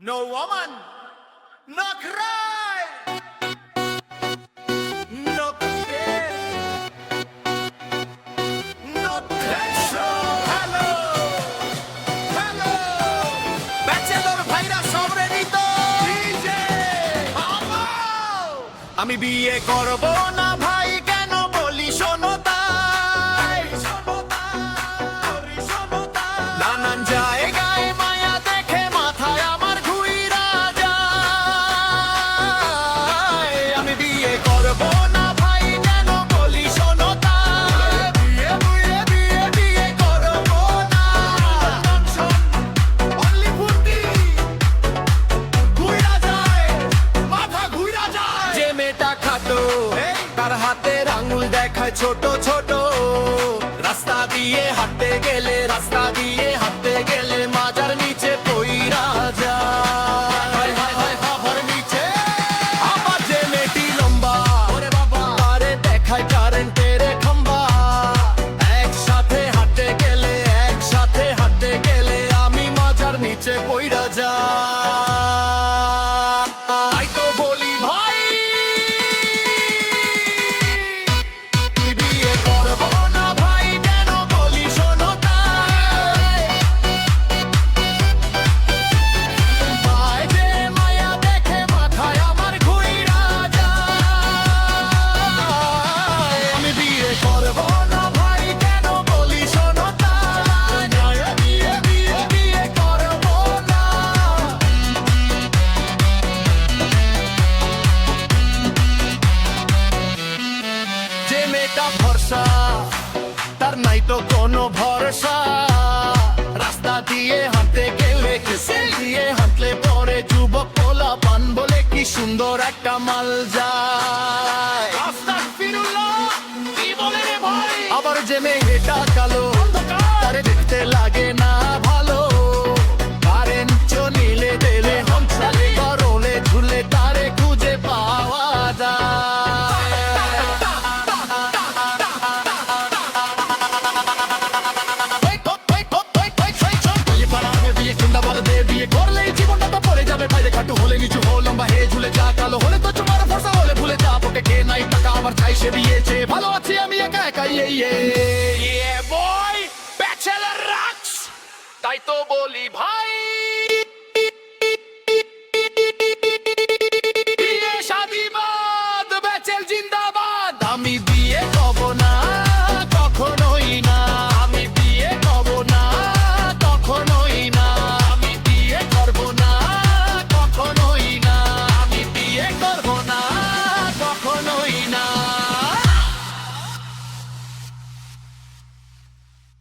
No woman, no cry, no pain, no tension. Hello, hello, bachelor ভাইরা সব ready তো? DJ, আমি বিয়ে করব না ভাই কেন বলি শোনো তাই, নানান জায়গায় মায়া দেখে মাথায় আমার ঘুইরা যায়। আমি বিয়ে করব না ভাই কেন বলি শোনো তাই, বিয়ে করব না। Only ফুর্তি ঘুইরা যায়, মাথা ঘুইরা যায়। যে মেয়েটা খাটো তার হাতের আঙুল দেখায় ছোট ছোট, রাস্তা দিয়ে হাঁটতে গেলে মাজার নিচে পইরা যায়। হাওয়ার নিচে আবার যে মেয়েটি লম্বা ওরে বাবা আরে দেখায় কারেন্টের খাম্বা, একসাথে হাঁটতে গেলে আমি মাজার নিচে পইরা যাই। তাই তো বলি ভাই বিয়ে করব না ভাই কেন বলি শোনো তাই, মায় যে মায়া দেখে মাথায় আমার ঘুইরা যায়। আমি বিয়ে করব না ভাই কেন বলি শোনো তাই, বিয়ে করব না। যে মেয়েটা ভরসা তার নাই তো কোনো ভরসা, রাস্তা দিয়ে হাঁটতে গেলে দিয়ে হাঁটলে পরে যুবক পোলা পান বলে কি সুন্দর একটা মাল যায়। আবার যে মেয়েটা কালো তারে দেখতে লাগে না ভালো, কারেন্ট চলিলে দিলে হমসালে গরলে ঝুলে তারে খুঁজে পাওয়া যায়। বিয়ে করলেই জীবনটা তো পড়ে যাবে বাইরে, খাটু হলে নিচু হো লম্বা হে ঝুলে যা, কালো হলে তো তোমার ফর্সা হলে ভুলে যা, পকে কে নাই টাকা আবার চাই সে দিয়েছে, ভালো আছি আমি একা একাই বয় ব্যাচেলর রাক্স। তাই তো বলি ভাই